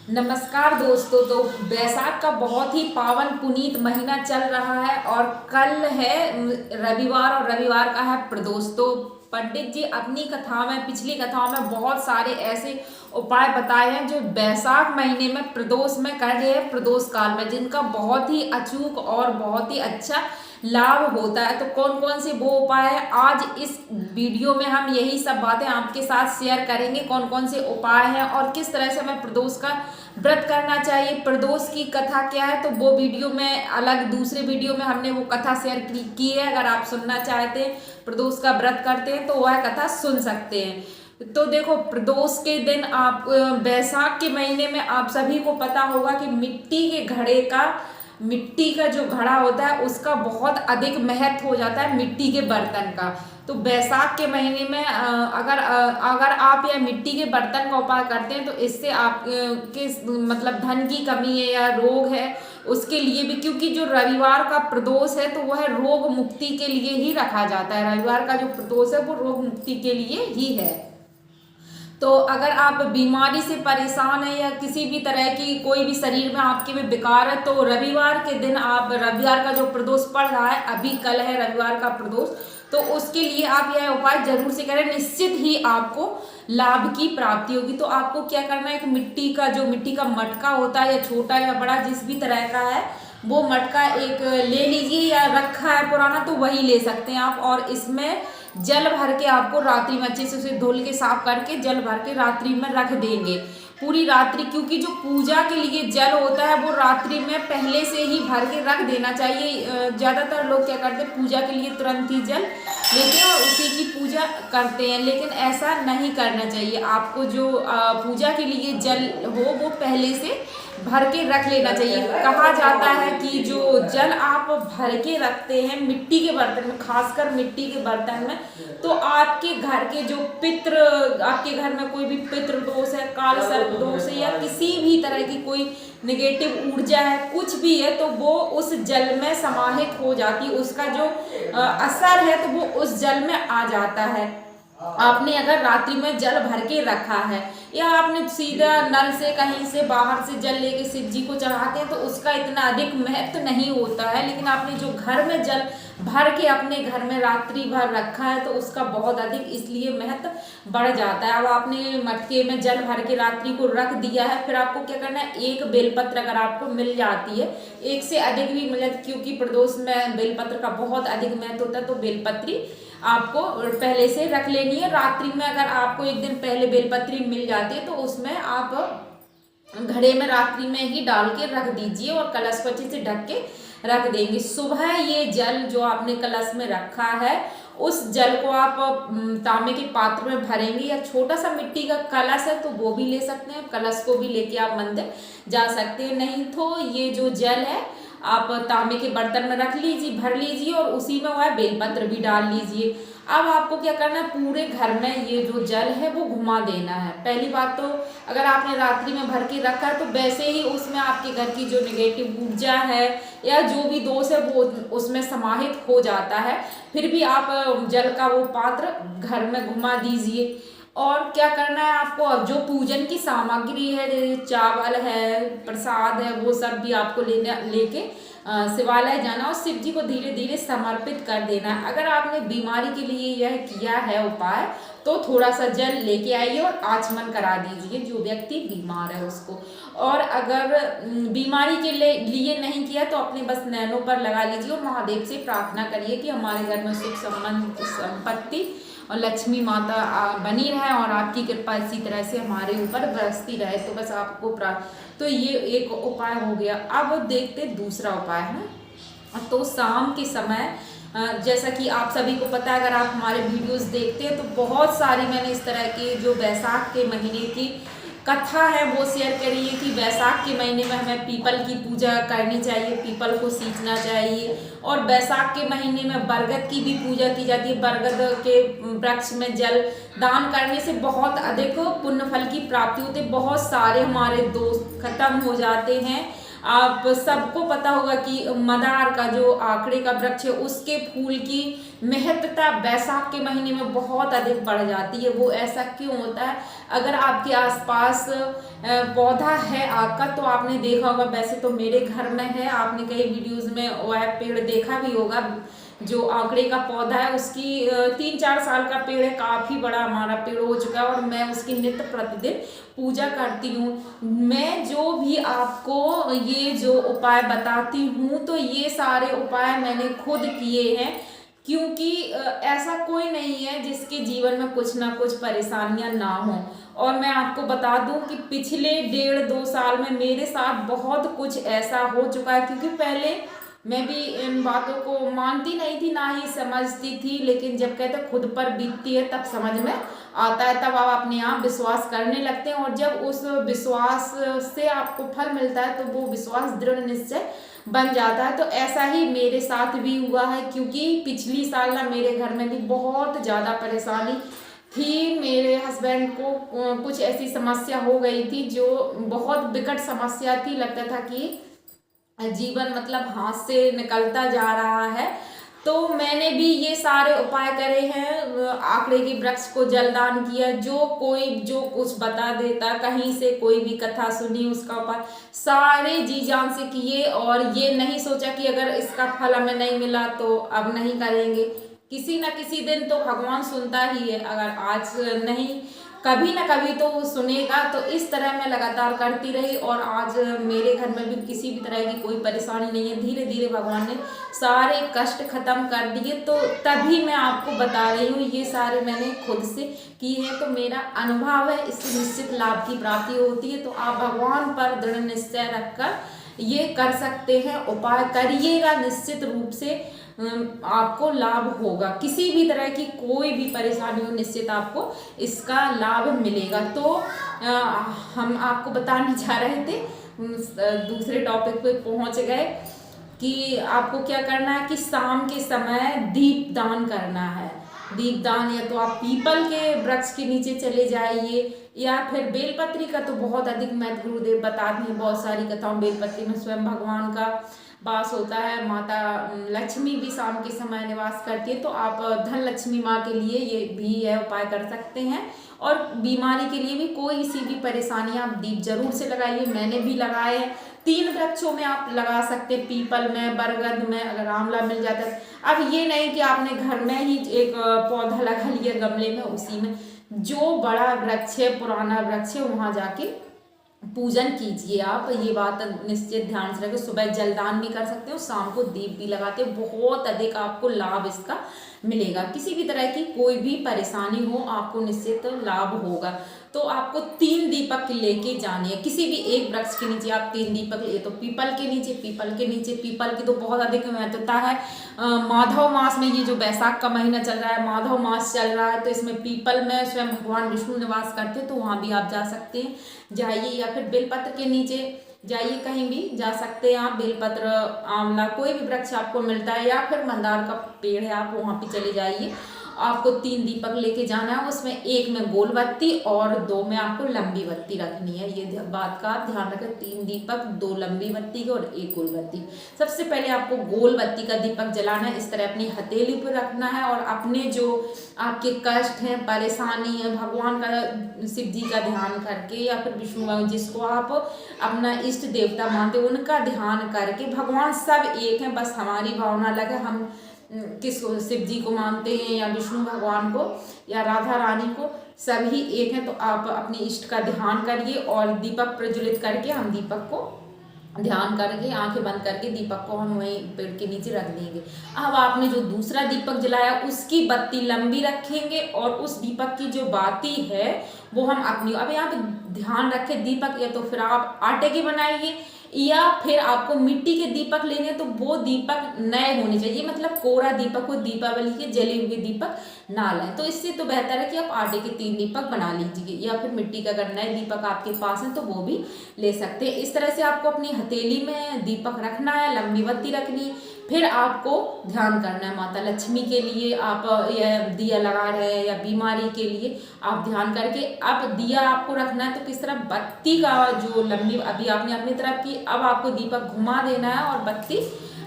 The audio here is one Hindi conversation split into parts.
नमस्कार दोस्तों। तो बैसाख का बहुत ही पावन पुनीत महीना चल रहा है और कल है रविवार और रविवार का है प्रदोष। तो पंडित जी अपनी कथा में, पिछली कथाओं में बहुत सारे ऐसे उपाय बताए हैं जो बैसाख महीने में प्रदोष में कर रहे हैं, प्रदोष काल में, जिनका बहुत ही अचूक और बहुत ही अच्छा लाभ होता है। तो कौन कौन से वो उपाय है, आज इस वीडियो में हम यही सब बातें आपके साथ शेयर करेंगे। कौन कौन से उपाय हैं और किस तरह से हमें प्रदोष का व्रत करना चाहिए, प्रदोष की कथा क्या है, तो वो वीडियो में अलग, दूसरे वीडियो में हमने वो कथा शेयर की है। अगर आप सुनना चाहते हैं, प्रदोष का व्रत करते हैं तो वह कथा सुन सकते हैं। तो देखो, प्रदोष के दिन आप, बैसाख के महीने में आप सभी को पता होगा कि मिट्टी का जो घड़ा होता है उसका बहुत अधिक महत्व हो जाता है, मिट्टी के बर्तन का। तो बैसाख के महीने में अगर आप यह मिट्टी के बर्तन का उपाय करते हैं तो इससे आप के मतलब धन की कमी है या रोग है उसके लिए भी, क्योंकि जो रविवार का प्रदोष है तो वह रोग मुक्ति के लिए ही रखा जाता है। रविवार का जो प्रदोष है वो रोग मुक्ति के लिए ही है। तो अगर आप बीमारी से परेशान है या किसी भी तरह की कोई भी शरीर में आपके में विकार है, तो रविवार के दिन आप, रविवार का जो प्रदोष पड़ रहा है, अभी कल है रविवार का प्रदोष, तो उसके लिए आप यह उपाय जरूर से करें, निश्चित ही आपको लाभ की प्राप्ति होगी। तो आपको क्या करना है, एक मिट्टी का मटका होता है, या छोटा या बड़ा जिस भी तरह का है, वो मटका एक ले लीजिए, या रखा है पुराना तो वही ले सकते हैं आप। और इसमें जल भर के आपको रात्रि में अच्छे से उसे धुल के साफ करके जल भर के रात्रि में रख देंगे पूरी रात्रि, क्योंकि जो पूजा के लिए जल होता है वो रात्रि में पहले से ही भर के रख देना चाहिए। ज़्यादातर लोग क्या करते हैं, पूजा के लिए तुरंत ही जल लेते हैं और उसी की पूजा करते हैं, लेकिन ऐसा नहीं करना चाहिए। आपको जो पूजा के लिए जल हो वो पहले से भर के रख लेना चाहिए। कहा जाता है कि जो जल आप भर के रखते हैं मिट्टी के बर्तन में, खासकर मिट्टी के बर्तन में, तो आपके घर के जो आपके घर में कोई भी पितृ दोष है, काल सर्प दोष है, या किसी भी तरह की कोई नेगेटिव ऊर्जा है, कुछ भी है, तो वो उस जल में समाहित हो जाती है। उसका जो असर है तो वो उस जल में आ जाता है। आपने अगर रात्रि में जल भर के रखा है, या आपने सीधा नल से कहीं से बाहर से जल लेके शिव जी को चढ़ाते हैं, तो उसका इतना अधिक महत्व नहीं होता है। लेकिन आपने जो घर में जल भर के अपने घर में रात्रि भर रखा है तो उसका बहुत अधिक इसलिए महत्व बढ़ जाता है। अब आपने मटके में जल भर के रात्रि को रख दिया है, फिर आपको क्या करना है, एक बेलपत्र अगर आपको मिल जाती है, एक से अधिक भी मिले, क्योंकि प्रदोष में बेलपत्र का बहुत अधिक महत्व होता है, तो बेलपत्री आपको पहले से रख लेनी है। रात्रि में अगर आपको एक दिन पहले बेलपत्री मिल जाती है तो उसमें आप घड़े में रात्रि में ही डाल के रख दीजिए और कलश को अच्छे से ढक के रख देंगे। सुबह ये जल जो आपने कलश में रखा है, उस जल को आप तांबे के पात्र में भरेंगे, या छोटा सा मिट्टी का कलश है तो वो भी ले सकते हैं, कलश को भी लेके आप मंदिर जा सकते हैं। नहीं तो ये जो जल है आप तांबे के बर्तन में रख लीजिए, भर लीजिए, और उसी में वह बेलपत्र भी डाल लीजिए। अब आपको क्या करना है, पूरे घर में ये जो जल है वो घुमा देना है। पहली बात तो अगर आपने रात्रि में भर के रखा है तो वैसे ही उसमें आपके घर की जो नेगेटिव ऊर्जा है या जो भी दोष है वो उसमें समाहित हो जाता है। फिर भी आप जल का वो पात्र घर में घुमा दीजिए। और क्या करना है आपको, अब जो पूजन की सामग्री है, जैसे चावल है, प्रसाद है, वो सब भी आपको लेके शिवालय जाना और शिव जी को धीरे धीरे समर्पित कर देना है। अगर आपने बीमारी के लिए यह किया है उपाय, तो थोड़ा सा जल लेके आइए और आचमन करा दीजिए जो व्यक्ति बीमार है उसको। और अगर बीमारी के लिए नहीं किया तो अपने बस नैनों पर लगा लीजिए और महादेव से प्रार्थना करिए कि हमारे घर में सुख संपत्ति और लक्ष्मी माता बनी रहे और आपकी कृपा इसी तरह से हमारे ऊपर बरसती रहे। तो बस आपको तो ये एक उपाय हो गया। अब देखते दूसरा उपाय है। तो शाम के समय, जैसा कि आप सभी को पता है, अगर आप हमारे वीडियोस देखते हैं तो बहुत सारी मैंने इस तरह की जो बैसाख के महीने की कथा है वो शेयर करी है कि बैसाख के महीने में हमें पीपल की पूजा करनी चाहिए, पीपल को सींचना चाहिए। और बैसाख के महीने में बरगद की भी पूजा की जाती है। बरगद के वृक्ष में जल दान करने से बहुत अधिक पुण्य फल की प्राप्ति होती है। बहुत सारे हमारे दोस्त खत्म हो जाते हैं, आप सबको पता होगा कि मदार का जो आंकड़े का वृक्ष है उसके फूल की महत्ता वैशाख के महीने में बहुत अधिक बढ़ जाती है। वो ऐसा क्यों होता है? अगर आपके आसपास पौधा है आक का, तो आपने देखा होगा, वैसे तो मेरे घर में है, आपने कई वीडियोस में वह पेड़ देखा भी होगा। जो आंकड़े का पौधा है उसकी 3-4 साल का पेड़ है, काफी बड़ा हमारा पेड़ हो चुका है और मैं उसकी नित्य प्रतिदिन पूजा करती हूँ। मैं जो भी आपको ये जो उपाय बताती हूँ तो ये सारे उपाय मैंने खुद किए हैं, क्योंकि ऐसा कोई नहीं है जिसके जीवन में कुछ ना कुछ परेशानियां ना हो। और मैं आपको बता दूं कि पिछले 1.5-2 साल में मेरे साथ बहुत कुछ ऐसा हो चुका है, क्योंकि पहले मैं भी इन बातों को मानती नहीं थी, ना ही समझती थी, लेकिन जब कहते खुद पर बीतती है तब समझ में आता है, तब आप अपने आप विश्वास करने लगते हैं। और जब उस विश्वास से आपको फल मिलता है तो वो विश्वास दृढ़ निश्चय बन जाता है। तो ऐसा ही मेरे साथ भी हुआ है, क्योंकि पिछली साल ना मेरे घर में भी बहुत ज़्यादा परेशानी थी। मेरे हस्बैंड को कुछ ऐसी समस्या हो गई थी जो बहुत विकट समस्या थी, लगता था कि जीवन मतलब हाथ से निकलता जा रहा है। तो मैंने भी ये सारे उपाय करे हैं, आंकड़े के वृक्ष को जलदान किया, जो कोई जो कुछ बता देता, कहीं से कोई भी कथा सुनी उसका उपाय सारे जी जान से किए, और ये नहीं सोचा कि अगर इसका फल हमें नहीं मिला तो अब नहीं करेंगे। किसी न किसी दिन तो भगवान सुनता ही है, अगर आज नहीं कभी ना कभी तो वो सुनेगा। तो इस तरह मैं लगातार करती रही और आज मेरे घर में भी किसी भी तरह की कोई परेशानी नहीं है। धीरे धीरे भगवान ने सारे कष्ट खत्म कर दिए, तो तभी मैं आपको बता रही हूँ, ये सारे मैंने खुद से किए हैं, तो मेरा अनुभव है, इससे निश्चित लाभ की प्राप्ति होती है। तो आप भगवान पर दृढ़ निश्चय रखकर ये कर सकते हैं, उपाय करिएगा, निश्चित रूप से आपको लाभ होगा। किसी भी तरह की कोई भी परेशानी हो, निश्चित आपको इसका लाभ मिलेगा। तो हम आपको बताने जा रहे थे, दूसरे टॉपिक पे पहुंच गए कि आपको क्या करना है कि शाम के समय दीप दान करना है। दीप दान या तो आप पीपल के वृक्ष के नीचे चले जाइए, या फिर बेलपत्री का तो बहुत अधिक महत्व गुरुदेव बताते हैं बहुत सारी कथाओं। बेलपत्री में स्वयं भगवान का वास होता है, माता लक्ष्मी भी शाम के समय निवास करती है। तो आप धन लक्ष्मी माँ के लिए ये भी है उपाय कर सकते हैं। और बीमारी के लिए भी, कोई सी भी परेशानी, आप दीप जरूर से लगाइए। मैंने भी लगाए हैं। 3 वृक्षों में आप लगा सकते, पीपल में, बरगद में, अगर आंवला मिल जाता है। अब ये नहीं कि आपने घर में ही एक पौधा लगा लिया गमले में, उसी में जो बड़ा वृक्ष है, पुराना वृक्ष है, वहां जाके पूजन कीजिए आप। ये बात निश्चित ध्यान से रखें। सुबह जलदान भी कर सकते हो, शाम को दीप भी लगाते हो, बहुत अधिक आपको लाभ इसका मिलेगा। किसी भी तरह की कोई भी परेशानी हो, आपको निश्चित लाभ होगा। तो आपको 3 दीपक लेके जाने हैं, किसी भी एक वृक्ष के नीचे आप 3 दीपक ले। तो पीपल के नीचे, पीपल की तो बहुत अधिक महत्वता है। माधव मास में, ये जो बैसाख का महीना चल रहा है, माधव मास चल रहा है, तो इसमें पीपल में स्वयं भगवान विष्णु निवास करते हैं, तो वहां भी आप जा सकते हैं, जाइए। या फिर बेलपत्र के नीचे जाइए, कहीं भी जा सकते हैं आप। बेलपत्र, आंवला, कोई भी वृक्ष आपको मिलता है, या फिर मंदार का पेड़ है, आप वहां पे चले जाइए। आपको 3 दीपक लेके जाना है, उसमें एक में गोल बत्ती और 2 में आपको लंबी बत्ती रखनी है। ये बात का आप ध्यान रखें, 3 दीपक, 2 लंबी बत्ती के और 1 गोल बत्ती। सबसे पहले आपको गोल बत्ती का दीपक जलाना है, इस तरह अपनी हथेली पर रखना है, और अपने जो आपके कष्ट हैं, परेशानी है, भगवान का, शिव जी का ध्यान करके, या फिर विष्णु, जिसको आप अपना इष्ट देवता मानते हो, उनका ध्यान करके। भगवान सब एक हैं, बस हमारी भावना अलग है। हम किसको, शिव जी को मानते हैं, या विष्णु भगवान को, या राधा रानी को, सभी एक हैं। तो आप अपने इष्ट का ध्यान करिए, और दीपक प्रज्वलित करके हम दीपक को ध्यान करके, आंखें बंद करके दीपक को हम वहीं पेड़ के नीचे रख देंगे। अब आपने जो दूसरा दीपक जलाया उसकी बत्ती लंबी रखेंगे, और उस दीपक की जो बाती है वो हम अपनी, अब यहाँ पे ध्यान रखें, दीपक या तो फिर आप आटे के बनाइए, या फिर आपको मिट्टी के दीपक लेने, तो वो दीपक नए होने चाहिए, मतलब कोरा दीपक हो, दीपावली के जले हुए दीपक ना लाएं। तो इससे तो बेहतर है कि आप आटे के 3 दीपक बना लीजिए, या फिर मिट्टी का अगर नए दीपक आपके पास है तो वो भी ले सकते हैं। इस तरह से आपको अपनी हथेली में दीपक रखना है, लंबी बत्ती रखनी, फिर आपको ध्यान करना है माता लक्ष्मी के लिए आप यह दिया लगा रहे हैं या बीमारी के लिए आप ध्यान करके, अब दिया आपको रखना है तो किस तरह बत्ती का जो लंबी अभी आपने अपनी तरफ की, अब आपको दीपक घुमा देना है और बत्ती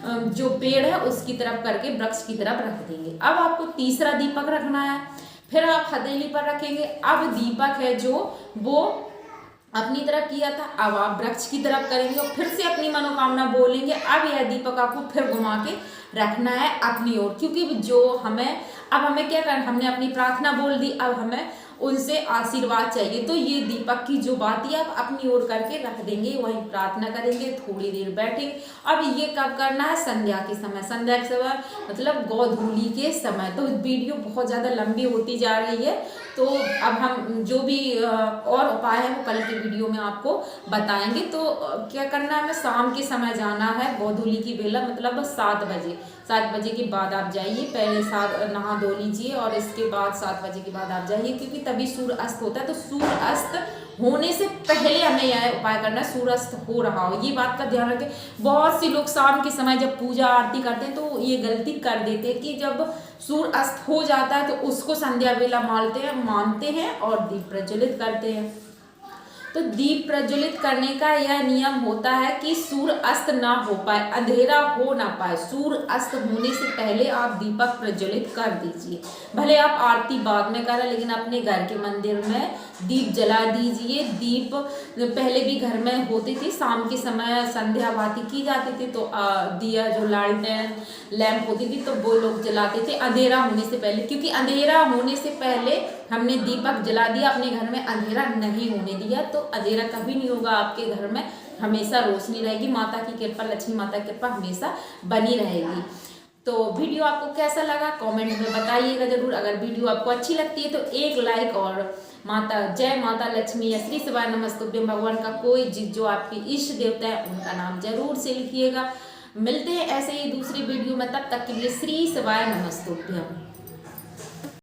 जो पेड़ है उसकी तरफ करके वृक्ष की तरफ रख देंगे। अब आपको तीसरा दीपक रखना है, फिर आप हथेली पर रखेंगे। अब दीपक है जो वो अपनी तरफ किया था, अब आप वृक्ष की तरफ करेंगे और फिर से अपनी मनोकामना बोलेंगे। अब यह दीपक आपको फिर घुमा के रखना है अपनी ओर, क्योंकि जो हमें क्या करना, हमने अपनी प्रार्थना बोल दी, अब हमें उनसे आशीर्वाद चाहिए। तो ये दीपक की जो बात है आप अपनी ओर करके रख देंगे, वहीं प्रार्थना करेंगे, थोड़ी देर बैठेंगे। अब ये कब करना है, संध्या के समय, संध्या के समय मतलब गोधूली के समय। तो वीडियो बहुत ज़्यादा लंबी होती जा रही है, तो अब हम जो भी और उपाय है वो कल के वीडियो में आपको बताएंगे। तो क्या करना है, हमें शाम के समय जाना है, गोधूली की बेला मतलब 7 बजे के बाद आप जाइए। पहले नहा धो लीजिए और इसके बाद 7 बजे के बाद आप जाइए, क्योंकि तभी सूर्य अस्त होता है। तो सूर्य अस्त होने से पहले हमें यह उपाय करना है, सूर्य अस्त हो रहा हो, ये बात का ध्यान रखें। बहुत से लोग शाम के समय जब पूजा आरती करते हैं तो ये गलती कर देते हैं कि जब सूर्य अस्त हो जाता है तो उसको संध्या वेला मानते हैं और दीप प्रज्वलित करते हैं। तो दीप प्रज्वलित करने का यह नियम होता है कि सूर्य अस्त ना हो पाए, अंधेरा हो ना पाए, सूर्य अस्त होने से पहले आप दीपक प्रज्वलित कर दीजिए। भले आप आरती बाद में करें, लेकिन अपने घर के मंदिर में दीप जला दीजिए। दीप पहले भी घर में होती थी, शाम के समय संध्या बाती की जाती थी तो दिया जो लालटेन लैंप होती थी तो वो लोग जलाते थे अंधेरा होने से पहले, क्योंकि अंधेरा होने से पहले हमने दीपक जला दिया, अपने घर में अंधेरा नहीं होने दिया। तो अंधेरा कभी नहीं होगा आपके घर में, हमेशा रोशनी रहेगी। माता की कृपा, लक्ष्मी माता की कृपा हमेशा बनी रहेगी। तो वीडियो आपको कैसा लगा कमेंट में बताइएगा जरूर। अगर वीडियो आपको अच्छी लगती है तो एक लाइक, और जय माता लक्ष्मी या श्री शिवाय नमस्तुभ्यम भगवान का कोई जो आपकी इष्ट देवता है उनका नाम जरूर से लिखिएगा। मिलते हैं ऐसे ही दूसरी वीडियो में, तब तक के लिए श्री शिवाय नमस्तुभ्यम।